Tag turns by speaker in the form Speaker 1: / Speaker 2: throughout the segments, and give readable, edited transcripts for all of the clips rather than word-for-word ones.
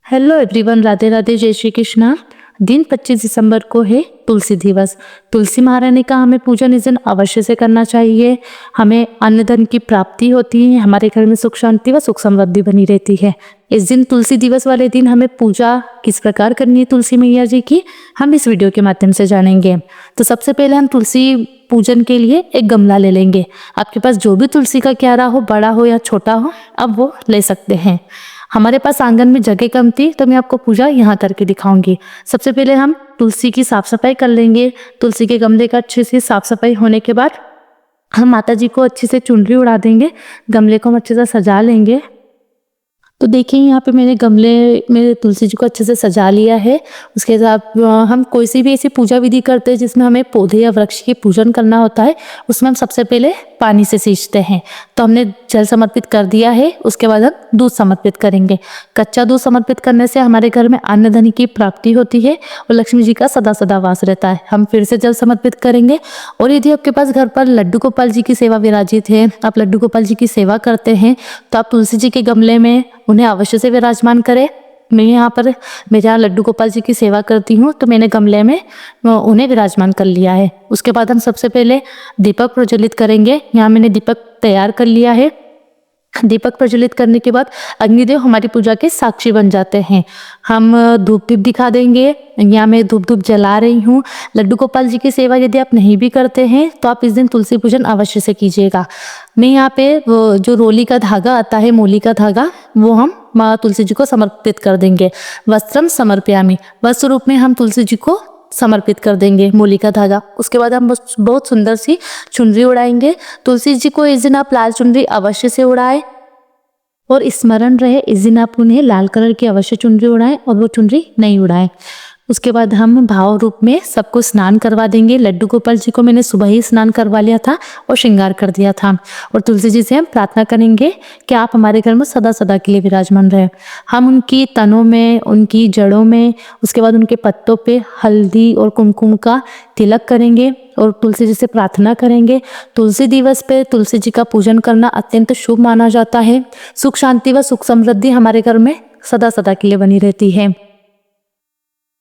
Speaker 1: Hello everyone, Radhe Radhe, जय श्री कृष्णा। दिन 25 दिसंबर को है तुलसी दिवस। तुलसी महारानी का हमें पूजन इस दिन अवश्य से करना चाहिए। हमें अन्न धन की प्राप्ति होती है, हमारे घर में सुख शांति व सुख समृद्धि बनी रहती है। इस दिन तुलसी दिवस वाले दिन हमें पूजा किस प्रकार करनी है तुलसी मैया जी की, हम इस वीडियो के माध्यम से जानेंगे। तो सबसे पहले हम तुलसी पूजन के लिए एक गमला ले लेंगे। आपके पास जो भी तुलसी का क्यारा हो, बड़ा हो या छोटा हो, अब वो ले सकते हैं। हमारे पास आंगन में जगह कम थी तो मैं आपको पूजा यहाँ करके दिखाऊंगी। सबसे पहले हम तुलसी की साफ सफाई कर लेंगे। तुलसी के गमले का अच्छे से साफ सफाई होने के बाद हम माता जी को अच्छे से चुनरी उड़ा देंगे। गमले को हम अच्छे से सजा लेंगे। तो देखिए यहाँ पे मैंने गमले में तुलसी जी को अच्छे से सजा लिया है। उसके साथ हम कोई सी भी ऐसी पूजा विधि करते हैं जिसमें हमें पौधे या वृक्ष की पूजन करना होता है, उसमें हम सबसे पहले पानी से सींचते हैं। तो हमने जल समर्पित कर दिया है, उसके बाद हम दूध समर्पित करेंगे। कच्चा दूध समर्पित करने से हमारे घर में अन्न धन की प्राप्ति होती है और लक्ष्मी जी का सदा सदा वास रहता है। हम फिर से जल समर्पित करेंगे। और यदि आपके पास घर पर लड्डू गोपाल जी की सेवा विराजित है, आप लड्डू गोपाल जी की सेवा करते हैं, तो आप तुलसी जी के गमले में उन्हें अवश्य से विराजमान करें। मैं यहाँ पर मेरे यहाँ लड्डू गोपाल जी की सेवा करती हूँ, तो मैंने गमले में उन्हें विराजमान कर लिया है। उसके बाद हम सबसे पहले दीपक प्रज्वलित करेंगे। यहाँ मैंने दीपक तैयार कर लिया है। दीपक प्रज्वलित करने के बाद अग्निदेव हमारी पूजा के साक्षी बन जाते हैं। हम धूप दीप दिखा देंगे। यहाँ मैं धूप धूप जला रही हूँ। लड्डू गोपाल जी की सेवा यदि आप नहीं भी करते हैं तो आप इस दिन तुलसी पूजन अवश्य से कीजिएगा। मैं यहाँ पे जो रोली का धागा आता है, मोली का धागा, वो हम माँ तुलसी जी को समर्पित कर देंगे। वस्त्रम समर्पयामि, वस्त्र रूप में हम तुलसी जी को समर्पित कर देंगे मोली का धागा। उसके बाद हम बहुत सुंदर सी चुनरी उड़ाएंगे। तुलसी जी को इस दिन आप लाल चुनरी अवश्य से उड़ाएं और स्मरण रहे इस दिन आप उन्हें लाल कलर की अवश्य चुनरी उड़ाएं और वो चुनरी नहीं उड़ाएं। उसके बाद हम भाव रूप में सबको स्नान करवा देंगे। लड्डू गोपाल जी को मैंने सुबह ही स्नान करवा लिया था और श्रृंगार कर दिया था। और तुलसी जी से हम प्रार्थना करेंगे कि आप हमारे घर में सदा सदा के लिए विराजमान रहे। हम उनकी तनों में, उनकी जड़ों में, उसके बाद उनके पत्तों पे हल्दी और कुमकुम का तिलक करेंगे और तुलसी जी से प्रार्थना करेंगे। तुलसी दिवस पे तुलसी जी का पूजन करना अत्यंत शुभ माना जाता है। सुख शांति व सुख समृद्धि हमारे घर में सदा सदा के लिए बनी रहती है।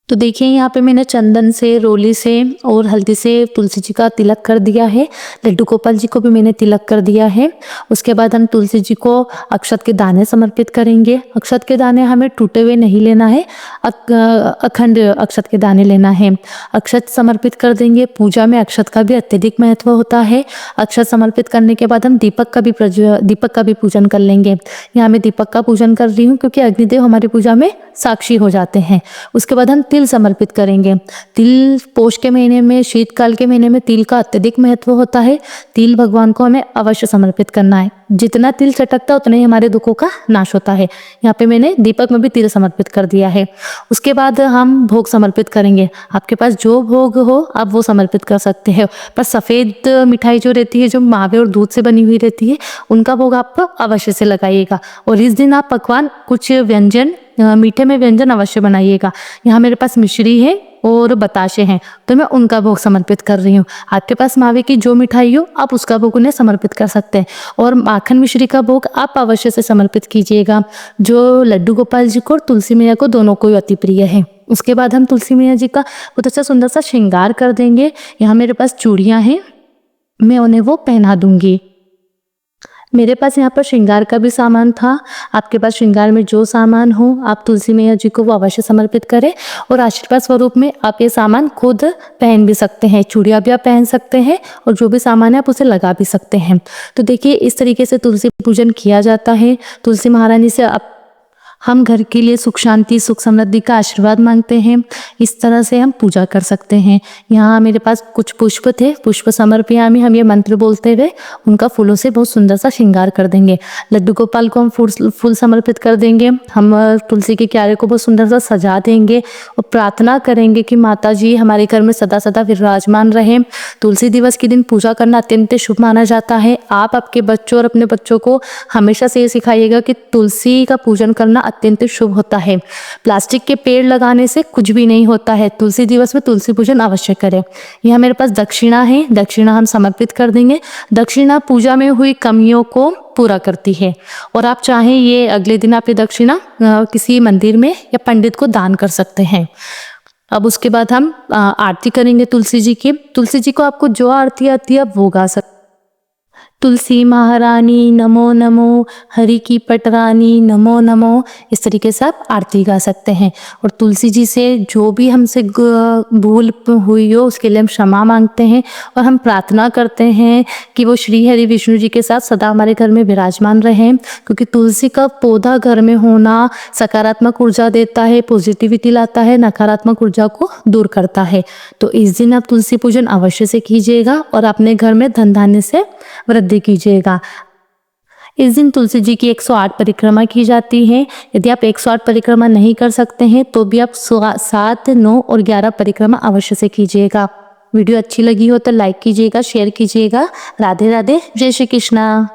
Speaker 1: तो देखिए यहाँ पे मैंने चंदन से, रोली से और हल्दी से तुलसी जी का तिलक कर दिया है। लड्डू गोपाल जी को भी मैंने तिलक कर दिया है। उसके बाद हम तुलसी जी को अक्षत के दाने समर्पित करेंगे। अक्षत के दाने हमें टूटे हुए नहीं लेना है, अखंड अक्षत के दाने लेना है। अक्षत समर्पित कर देंगे। पूजा में अक्षत का भी अत्यधिक महत्व होता है। अक्षत समर्पित करने के बाद हम दीपक का भी पूजन कर लेंगे। यहाँ मैं दीपक का पूजन कर रही हूँ क्योंकि अग्निदेव हमारी पूजा में साक्षी हो जाते हैं। उसके बाद हम तिल समर्पित करेंगे। तिल पोष के महीने में, शीतकाल के महीने में तिल का अत्यधिक महत्व होता है। तिल भगवान को हमें अवश्य समर्पित करना है। जितना तिल चटकता है उतना ही हमारे दुखों का नाश होता है। यहाँ पे मैंने दीपक में भी तिल समर्पित कर दिया है। उसके बाद हम भोग समर्पित करेंगे। आपके पास जो भोग हो आप वो समर्पित कर सकते हैं। पर सफ़ेद मिठाई जो रहती है, जो मावे और दूध से बनी हुई रहती है, उनका भोग आप अवश्य से लगाइएगा। और इस दिन आप पकवान, कुछ व्यंजन, मीठे में व्यंजन अवश्य बनाइएगा। यहाँ मेरे पास मिश्री है और बताशे हैं, तो मैं उनका भोग समर्पित कर रही हूँ। आपके पास मावे की जो मिठाई हो आप उसका भोग उन्हें समर्पित कर सकते हैं। और माखन मिश्री का भोग आप अवश्य से समर्पित कीजिएगा, जो लड्डू गोपाल जी को और तुलसी मैया को दोनों को अति प्रिय है। उसके बाद हम तुलसी मैया जी का बहुत अच्छा सुंदर सा श्रृंगार कर देंगे। यहाँ मेरे पास चूड़ियाँ हैं, मैं उन्हें वो पहना दूंगी। मेरे पास यहाँ पर श्रृंगार का भी सामान था। आपके पास श्रृंगार में जो सामान हो आप तुलसी मैया जी को वो अवश्य समर्पित करें। और आशीर्वाद स्वरूप में आप ये सामान खुद पहन भी सकते हैं। चूड़ियाँ भी आप पहन सकते हैं और जो भी सामान है आप उसे लगा भी सकते हैं। तो देखिए इस तरीके से तुलसी पूजन किया जाता है। तुलसी महारानी से हम घर के लिए सुख शांति, सुख समृद्धि का आशीर्वाद मांगते हैं। इस तरह से हम पूजा कर सकते हैं। यहाँ मेरे पास कुछ पुष्प थे, पुष्प समर्पयामि, हम ये मंत्र बोलते हुए उनका फूलों से बहुत सुंदर सा श्रृंगार कर देंगे। लड्डू गोपाल को हम फूल समर्पित कर देंगे। हम तुलसी के क्यारे को बहुत सुंदर सा सजा देंगे और प्रार्थना करेंगे कि माता जी हमारे घर में सदा सदा विराजमान रहें। तुलसी दिवस के दिन पूजा करना अत्यंत शुभ माना जाता है। आप आपके बच्चों और अपने बच्चों को हमेशा से ये सिखाइएगा कि तुलसी का पूजन करना अत्यंत शुभ होता है। प्लास्टिक के पेड़ लगाने से कुछ भी नहीं होता है। तुलसी दिवस में तुलसी पूजन अवश्य करें। यह मेरे पास दक्षिणा है, दक्षिणा हम समर्पित कर देंगे। दक्षिणा पूजा में हुई कमियों को पूरा करती है और आप चाहें ये अगले दिन आप ये दक्षिणा किसी मंदिर में या पंडित को दान कर सकते हैं। अब उसके बाद हम आरती करेंगे तुलसी जी की। तुलसी जी को आपको जो आरती आती है वो गा सकते। तुलसी महारानी नमो नमो, हरि की पटरानी नमो नमो, इस तरीके से आप आरती गा सकते हैं। और तुलसी जी से जो भी हमसे भूल हुई हो उसके लिए हम क्षमा मांगते हैं और हम प्रार्थना करते हैं कि वो श्री हरि विष्णु जी के साथ सदा हमारे घर में विराजमान रहें, क्योंकि तुलसी का पौधा घर में होना सकारात्मक ऊर्जा देता है, पॉजिटिविटी लाता है, नकारात्मक ऊर्जा को दूर करता है। तो इस दिन आप तुलसी पूजन अवश्य से कीजिएगा और अपने घर में धन धान्य से वृद्धि कीजिएगा। इस दिन तुलसी जी की 108 परिक्रमा की जाती है। यदि आप 108 परिक्रमा नहीं कर सकते हैं तो भी आप 7, 9 और 11 परिक्रमा अवश्य से कीजिएगा। वीडियो अच्छी लगी हो तो लाइक कीजिएगा, शेयर कीजिएगा। राधे राधे, जय श्री कृष्णा।